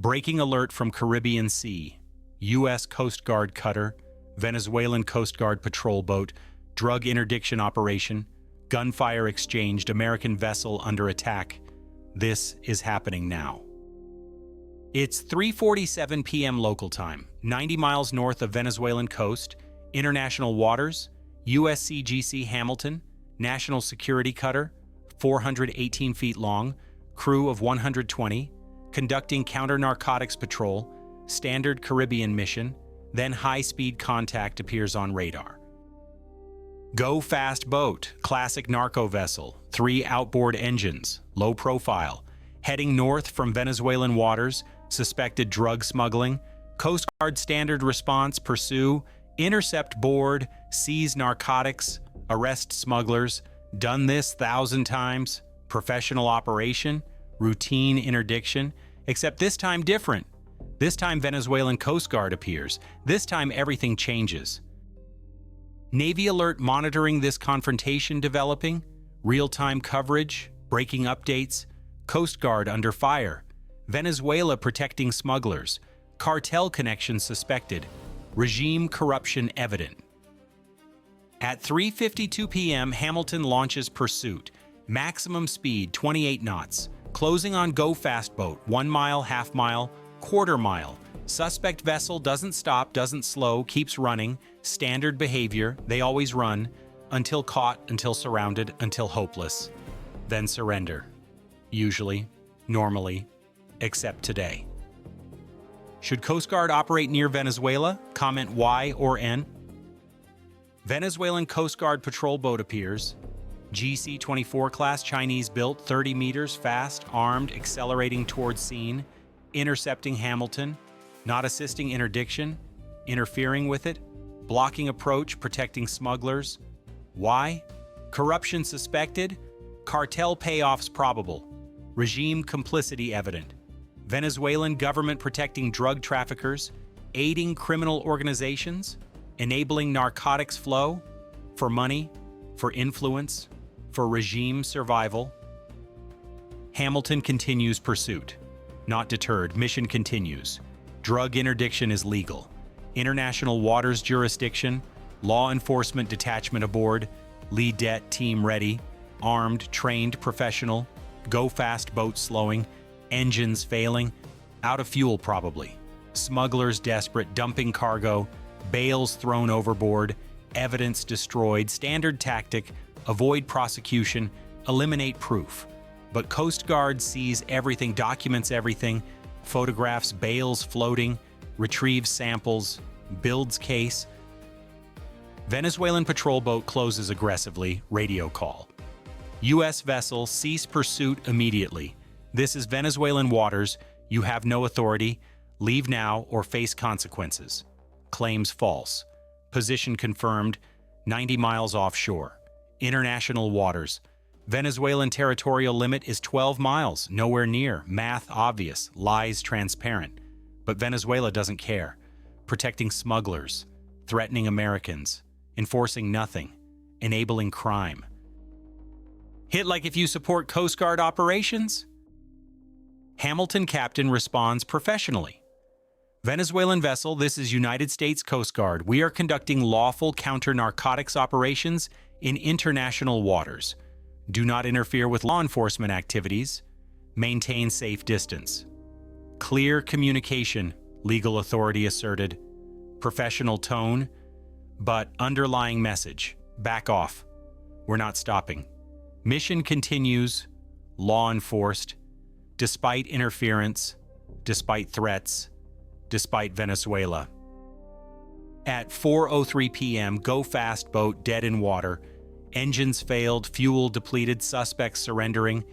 Breaking alert from Caribbean Sea. U.S. Coast Guard cutter, Venezuelan Coast Guard patrol boat, drug interdiction operation, gunfire exchanged, American vessel under attack. This is happening now. It's 3:47 p.m. local time, 90 miles north of Venezuelan coast, international waters, USCGC Hamilton, national security cutter, 418 feet long, crew of 120, conducting counter-narcotics patrol, standard Caribbean mission, then high-speed contact appears on radar. Go fast boat, classic narco vessel, 3 outboard engines, low profile, heading north from Venezuelan waters, suspected drug smuggling, Coast Guard standard response, pursue, intercept board, seize narcotics, arrest smugglers, done this 1,000 times, professional operation, routine interdiction, except this time different. This time Venezuelan Coast Guard appears. This time everything changes. Navy alert monitoring this confrontation developing, real-time coverage, breaking updates, Coast Guard under fire, Venezuela protecting smugglers, cartel connection suspected, regime corruption evident. At 3:52 p.m., Hamilton launches pursuit, maximum speed 28 knots, closing on Go Fast boat, 1 mile, half mile, quarter mile. Suspect vessel doesn't stop, doesn't slow, keeps running. Standard behavior, they always run, until caught, until surrounded, until hopeless. Then surrender. Usually, normally, except today. Should Coast Guard operate near Venezuela? Comment Y or N. Venezuelan Coast Guard patrol boat appears. GC-24 class, Chinese built, 30 meters, fast, armed, accelerating towards scene, intercepting Hamilton, not assisting interdiction, interfering with it, blocking approach, protecting smugglers. Why? Corruption suspected, cartel payoffs probable, regime complicity evident, Venezuelan government protecting drug traffickers, aiding criminal organizations, enabling narcotics flow, for money, for influence, for regime survival. Hamilton continues pursuit. Not deterred, mission continues. Drug interdiction is legal. International waters jurisdiction, law enforcement detachment aboard, lead det team ready, armed, trained, professional, go fast boat slowing, engines failing, out of fuel probably. Smugglers desperate, dumping cargo, bales thrown overboard, evidence destroyed, standard tactic, avoid prosecution, eliminate proof. But Coast Guard sees everything, documents everything, photographs bales floating, retrieves samples, builds case. Venezuelan patrol boat closes aggressively, radio call. U.S. vessel, cease pursuit immediately. This is Venezuelan waters, you have no authority, leave now or face consequences. Claims false. Position confirmed, 90 miles offshore. International waters. Venezuelan territorial limit is 12 miles, nowhere near. Math obvious, lies transparent. But Venezuela doesn't care. Protecting smugglers, threatening Americans, enforcing nothing, enabling crime. Hit like if you support Coast Guard operations? Hamilton captain responds professionally. Venezuelan vessel, this is United States Coast Guard. We are conducting lawful counter-narcotics operations in international waters. Do not interfere with law enforcement activities. Maintain safe distance. Clear communication, legal authority asserted. Professional tone, but underlying message. Back off. We're not stopping. Mission continues, law enforced, despite interference, despite threats, despite Venezuela. At 4:03 p.m., Go Fast boat dead in water. Engines failed, fuel depleted, suspects surrendering.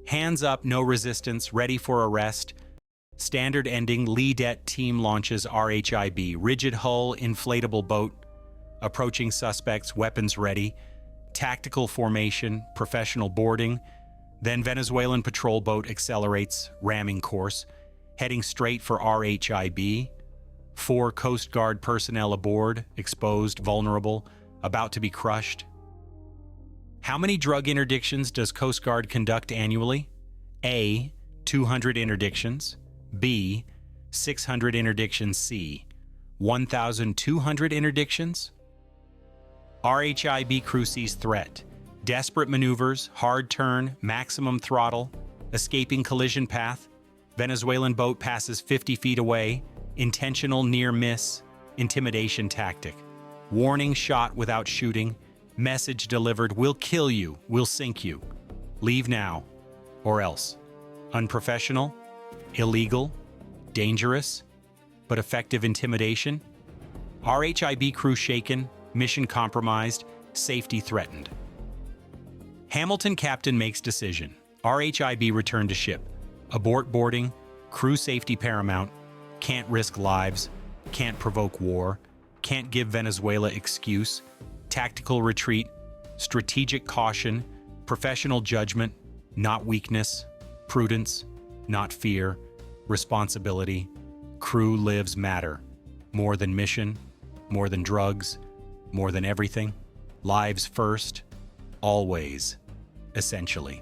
Hands up, no resistance, ready for arrest. Standard ending, lead det team launches RHIB. Rigid hull, inflatable boat. Approaching suspects, weapons ready. Tactical formation, professional boarding. Then Venezuelan patrol boat accelerates, ramming course. Heading straight for RHIB. 4 Coast Guard personnel aboard, exposed, vulnerable, about to be crushed. How many drug interdictions does Coast Guard conduct annually? A. 200 interdictions. B. 600 interdictions C, 1,200 interdictions? RHIB crew sees threat, desperate maneuvers, hard turn, maximum throttle, escaping collision path, Venezuelan boat passes 50 feet away, intentional near miss, intimidation tactic, warning shot without shooting, message delivered, we'll kill you, we'll sink you, leave now, or else. Unprofessional, illegal, dangerous, but effective intimidation. RHIB crew shaken, mission compromised, safety threatened. Hamilton captain makes decision. RHIB return to ship. Abort boarding, crew safety paramount, can't risk lives, can't provoke war, can't give Venezuela excuse, tactical retreat, strategic caution, professional judgment, not weakness, prudence, not fear, responsibility, crew lives matter, more than mission, more than drugs, more than everything, lives first, always, essentially.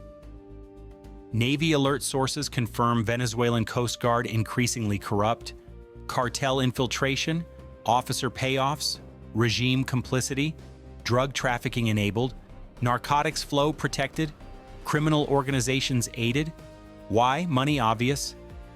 Navy alert sources confirm Venezuelan Coast Guard increasingly corrupt, cartel infiltration, officer payoffs, regime complicity, drug trafficking enabled, narcotics flow protected, criminal organizations aided. Why? Money obvious.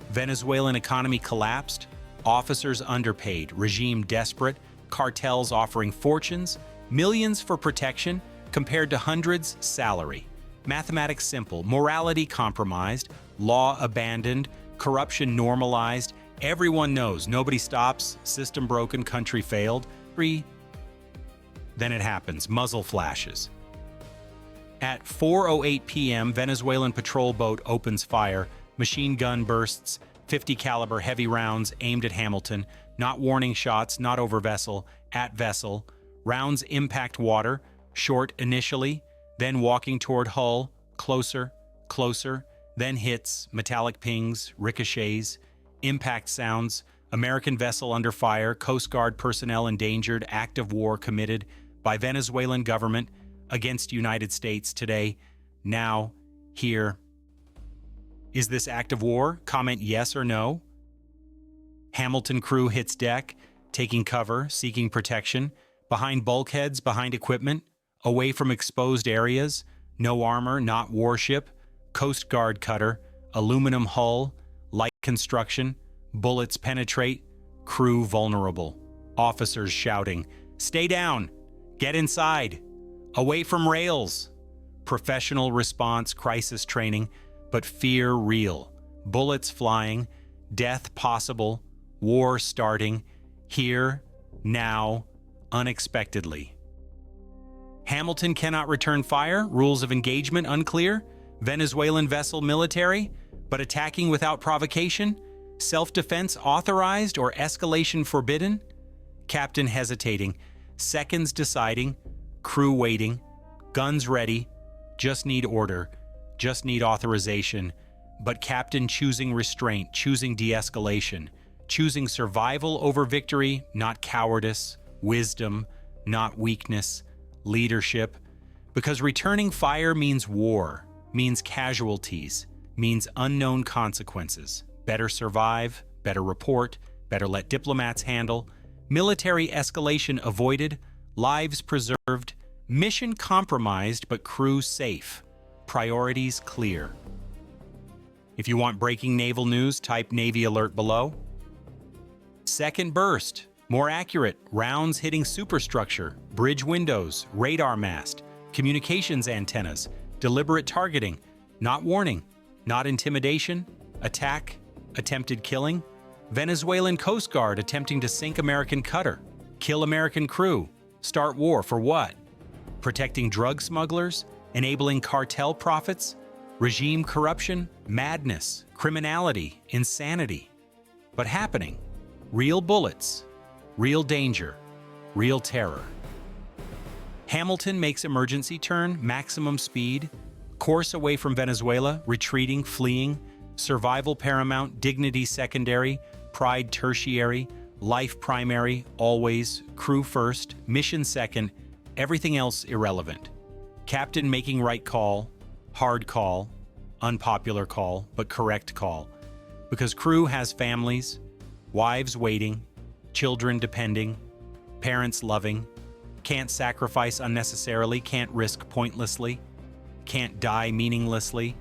Venezuelan economy collapsed, officers underpaid, regime desperate, cartels offering fortunes, millions for protection compared to hundreds salary. Mathematics simple, morality compromised, law abandoned, corruption normalized. Everyone knows, nobody stops, system broken, country failed. Then it happens, muzzle flashes. At 4:08 p.m., Venezuelan patrol boat opens fire, machine gun bursts, 50 caliber heavy rounds aimed at Hamilton, not warning shots, not over vessel, at vessel. Rounds impact water, short initially, then walking toward hull, closer, closer, then hits, metallic pings, ricochets, impact sounds, American vessel under fire, Coast Guard personnel endangered, act of war committed by Venezuelan government against United States today, now, here. Is this act of war? Comment yes or no. Hamilton crew hits deck, taking cover, seeking protection, behind bulkheads, behind equipment, away from exposed areas, no armor, not warship, Coast Guard cutter, aluminum hull, light construction, bullets penetrate, crew vulnerable. Officers shouting, "Stay down! Get inside! Away from rails!" Professional response, crisis training, but fear real. Bullets flying, death possible, war starting, here, now, unexpectedly. Hamilton cannot return fire, rules of engagement unclear, Venezuelan vessel military, but attacking without provocation, self-defense authorized or escalation forbidden, captain hesitating, seconds deciding, crew waiting, guns ready, just need order, just need authorization, but captain choosing restraint, choosing de-escalation, choosing survival over victory, not cowardice, wisdom, not weakness, leadership, because returning fire means war, means casualties, means unknown consequences. Better survive, better report, better let diplomats handle, military escalation avoided, lives preserved, mission compromised but crew safe, priorities clear. If you want breaking naval news, type Navy alert below. Second burst. More accurate, rounds hitting superstructure, bridge windows, radar mast, communications antennas, deliberate targeting, not warning, not intimidation, attack, attempted killing, Venezuelan Coast Guard attempting to sink American cutter, kill American crew, start war for what? Protecting drug smugglers, enabling cartel profits, regime corruption, madness, criminality, insanity. But happening, real bullets, real danger, real terror. Hamilton makes emergency turn, maximum speed, course away from Venezuela, retreating, fleeing, survival paramount, dignity secondary, pride tertiary, life primary, always, crew first, mission second, everything else irrelevant. Captain making right call, hard call, unpopular call, but correct call. Because crew has families, wives waiting, children depending, parents loving, can't sacrifice unnecessarily, can't risk pointlessly, can't die meaninglessly,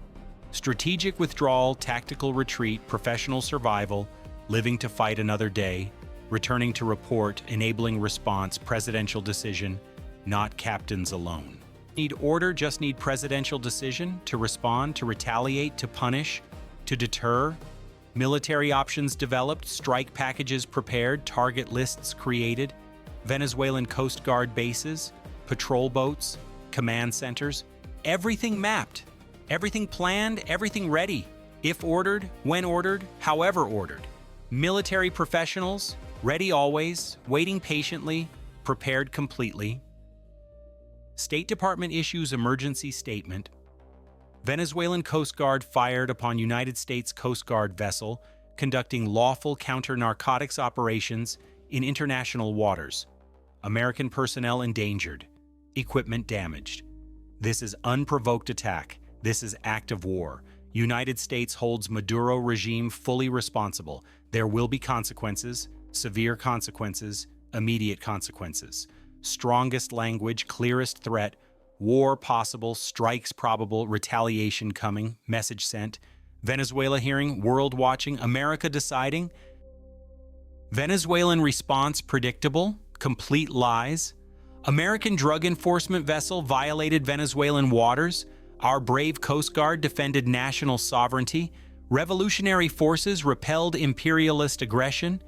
strategic withdrawal, tactical retreat, professional survival, living to fight another day, returning to report, enabling response, presidential decision, not captains alone. Need order, just need presidential decision to respond, to retaliate, to punish, to deter. Military options developed, strike packages prepared, target lists created, Venezuelan Coast Guard bases, patrol boats, command centers, everything mapped, everything planned, everything ready, if ordered, when ordered, however ordered. Military professionals, ready always, waiting patiently, prepared completely. State Department issues emergency statement. Venezuelan Coast Guard fired upon United States Coast Guard vessel conducting lawful counter-narcotics operations in international waters. American personnel endangered. Equipment damaged. This is unprovoked attack. This is act of war. United States holds Maduro regime fully responsible. There will be consequences, severe consequences, immediate consequences. Strongest language, clearest threat, war possible, strikes probable, retaliation coming, message sent. Venezuela hearing, world watching, America deciding. Venezuelan response predictable, complete lies. American drug enforcement vessel violated Venezuelan waters. Our brave Coast Guard defended national sovereignty. Revolutionary forces repelled imperialist aggression.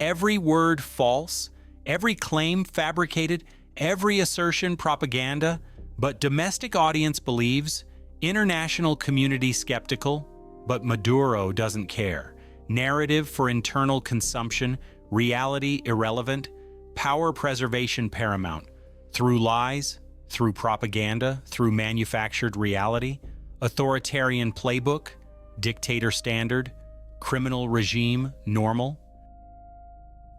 Every word false, every claim fabricated, every assertion propaganda. But domestic audience believes, international community skeptical, but Maduro doesn't care. Narrative for internal consumption, reality irrelevant, power preservation paramount. Through lies, through propaganda, through manufactured reality, authoritarian playbook, dictator standard, criminal regime normal.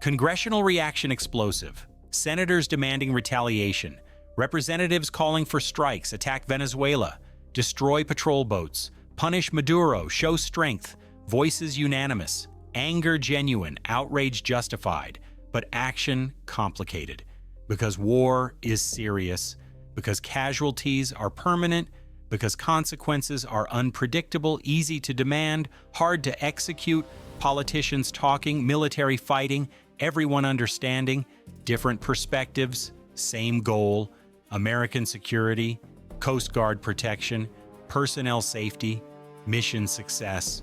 Congressional reaction explosive. Senators demanding retaliation. Representatives calling for strikes, attack Venezuela, destroy patrol boats, punish Maduro, show strength, voices unanimous, anger genuine, outrage justified, but action complicated. Because war is serious, because casualties are permanent, because consequences are unpredictable, easy to demand, hard to execute, politicians talking, military fighting, everyone understanding, different perspectives, same goal, American security, Coast Guard protection, personnel safety, mission success.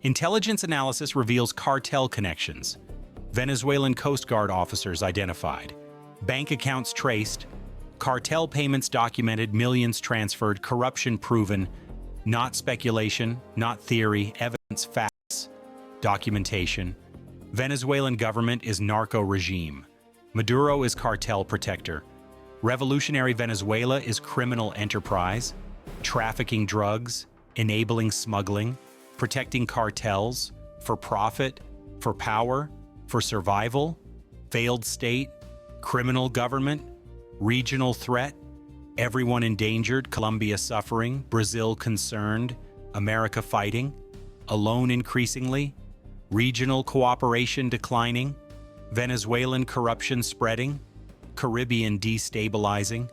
Intelligence analysis reveals cartel connections. Venezuelan Coast Guard officers identified. Bank accounts traced. Cartel payments documented, millions transferred, corruption proven. Not speculation, not theory, evidence, facts, documentation. Venezuelan government is narco regime. Maduro is cartel protector. Revolutionary Venezuela is criminal enterprise, trafficking drugs, enabling smuggling, protecting cartels, for profit, for power, for survival, failed state, criminal government, regional threat, everyone endangered, Colombia suffering, Brazil concerned, America fighting, alone increasingly, regional cooperation declining, Venezuelan corruption spreading, Caribbean destabilizing,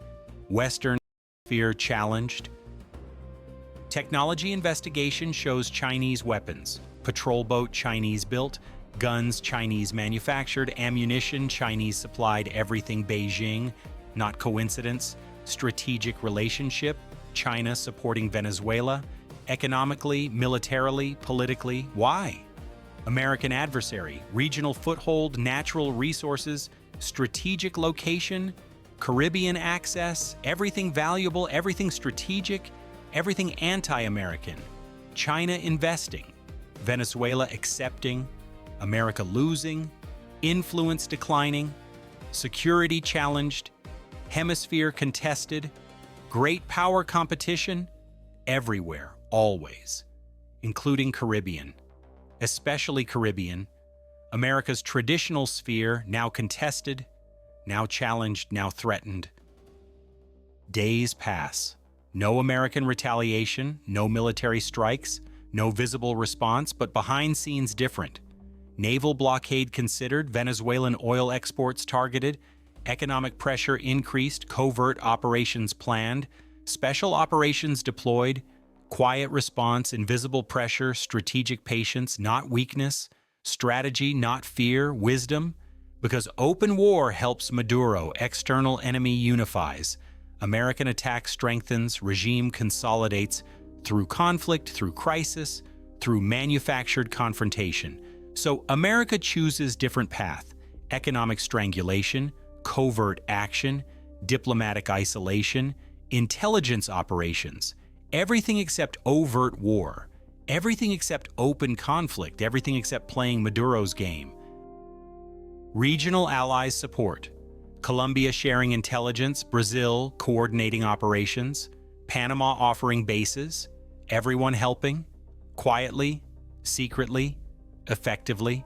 Western Hemisphere challenged. Technology investigation shows Chinese weapons, patrol boat Chinese built, guns Chinese manufactured, ammunition Chinese supplied, everything Beijing, not coincidence, strategic relationship, China supporting Venezuela, economically, militarily, politically, why? American adversary, regional foothold, natural resources, strategic location, Caribbean access, everything valuable, everything strategic, everything anti-American, China investing, Venezuela accepting, America losing, influence declining, security challenged, hemisphere contested, great power competition, everywhere, always, including Caribbean, especially Caribbean, America's traditional sphere now contested, now challenged, now threatened. Days pass. No American retaliation, no military strikes, no visible response, but behind scenes different. Naval blockade considered, Venezuelan oil exports targeted, economic pressure increased, covert operations planned, special operations deployed, quiet response, invisible pressure, strategic patience, not weakness, strategy, not fear, wisdom, because open war helps Maduro, external enemy unifies, American attack strengthens, regime consolidates, through conflict, through crisis, through manufactured confrontation. So America chooses different path: economic strangulation, covert action, diplomatic isolation, intelligence operations, everything except overt war, everything except open conflict, everything except playing Maduro's game. Regional allies support: Colombia sharing intelligence, Brazil coordinating operations, Panama offering bases, everyone helping, quietly, secretly, effectively,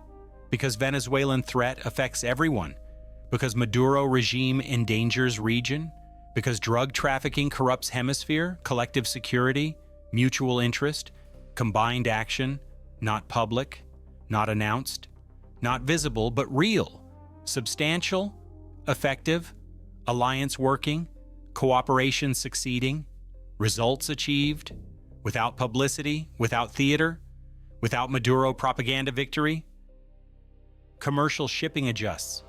because Venezuelan threat affects everyone, because Maduro regime endangers region, because drug trafficking corrupts hemisphere, collective security, mutual interest, combined action, not public, not announced, not visible, but real, substantial, effective, alliance working, cooperation succeeding, results achieved, without publicity, without theater, without Maduro propaganda victory. Commercial shipping adjusts.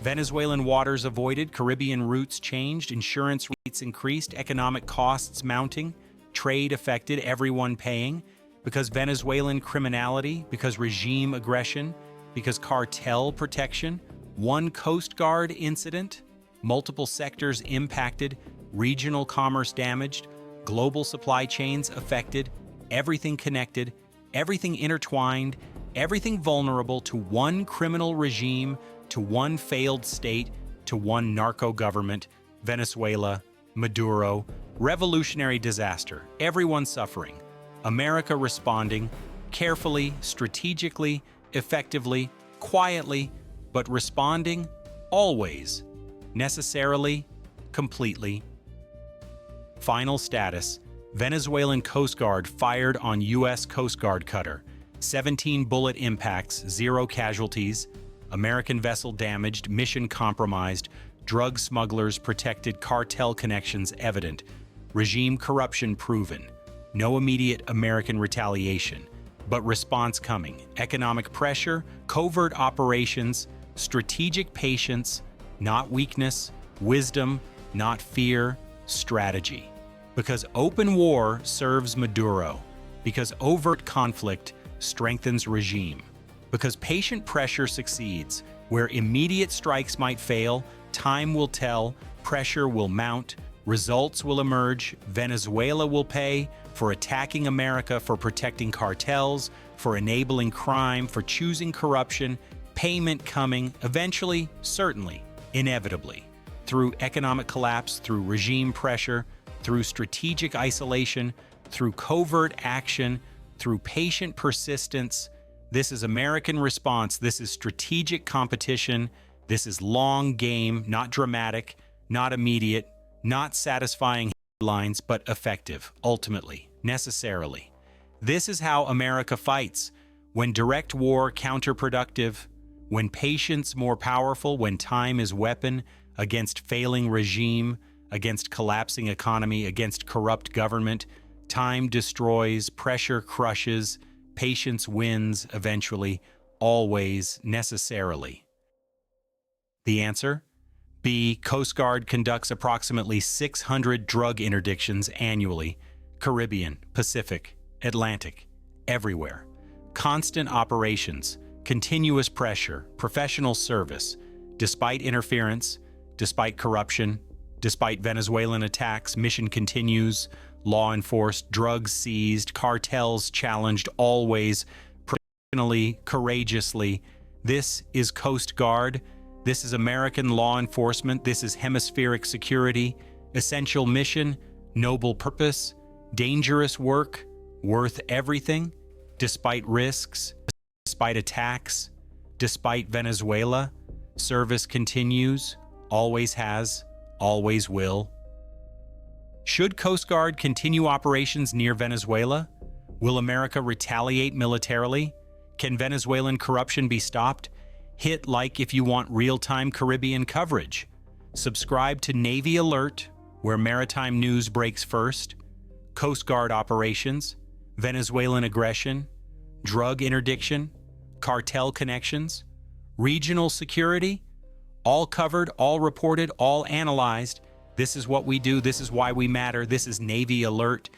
Venezuelan waters avoided, Caribbean routes changed, insurance rates increased, economic costs mounting, trade affected, everyone paying, because Venezuelan criminality, because regime aggression, because cartel protection, one Coast Guard incident, multiple sectors impacted, regional commerce damaged, global supply chains affected, everything connected, everything intertwined, everything vulnerable to one criminal regime, to one failed state, to one narco government, Venezuela, Maduro, revolutionary disaster, everyone suffering, America responding, carefully, strategically, effectively, quietly, but responding always, necessarily, completely. Final status: Venezuelan Coast Guard fired on U.S. Coast Guard cutter. 17 bullet impacts, 0 casualties. American vessel damaged, mission compromised, drug smugglers protected, cartel connections evident, regime corruption proven. No immediate American retaliation, but response coming. Economic pressure, covert operations, strategic patience, not weakness, wisdom, not fear, strategy. Because open war serves Maduro. Because overt conflict strengthens regime. Because patient pressure succeeds. Where immediate strikes might fail, time will tell, pressure will mount, results will emerge, Venezuela will pay for attacking America, for protecting cartels, for enabling crime, for choosing corruption, payment coming, eventually, certainly, inevitably, through economic collapse, through regime pressure, through strategic isolation, through covert action, through patient persistence. This is American response. This is strategic competition. This is long game, not dramatic, not immediate, not satisfying headlines, but effective, ultimately, necessarily. This is how America fights. When direct war counterproductive, when patience more powerful, when time is weapon against failing regime, against collapsing economy, against corrupt government, time destroys, pressure crushes, patience wins eventually, always, necessarily. The answer? B. Coast Guard conducts approximately 600 drug interdictions annually. Caribbean, Pacific, Atlantic, everywhere. Constant operations, continuous pressure, professional service, despite interference, despite corruption, despite Venezuelan attacks, mission continues, law enforced, drugs seized, cartels challenged, always, professionally, courageously. This is Coast Guard. This is American law enforcement. This is hemispheric security. Essential mission, noble purpose, dangerous work, worth everything, despite risks, despite attacks, despite Venezuela. Service continues, always has, always will. Should Coast Guard continue operations near Venezuela? Will America retaliate militarily? Can Venezuelan corruption be stopped? Hit like if you want real-time Caribbean coverage. Subscribe to Navy Alert, where maritime news breaks first. Coast Guard operations, Venezuelan aggression, drug interdiction, cartel connections, regional security, all covered, all reported, all analyzed. This is what we do. This is why we matter. This is Navy Alert.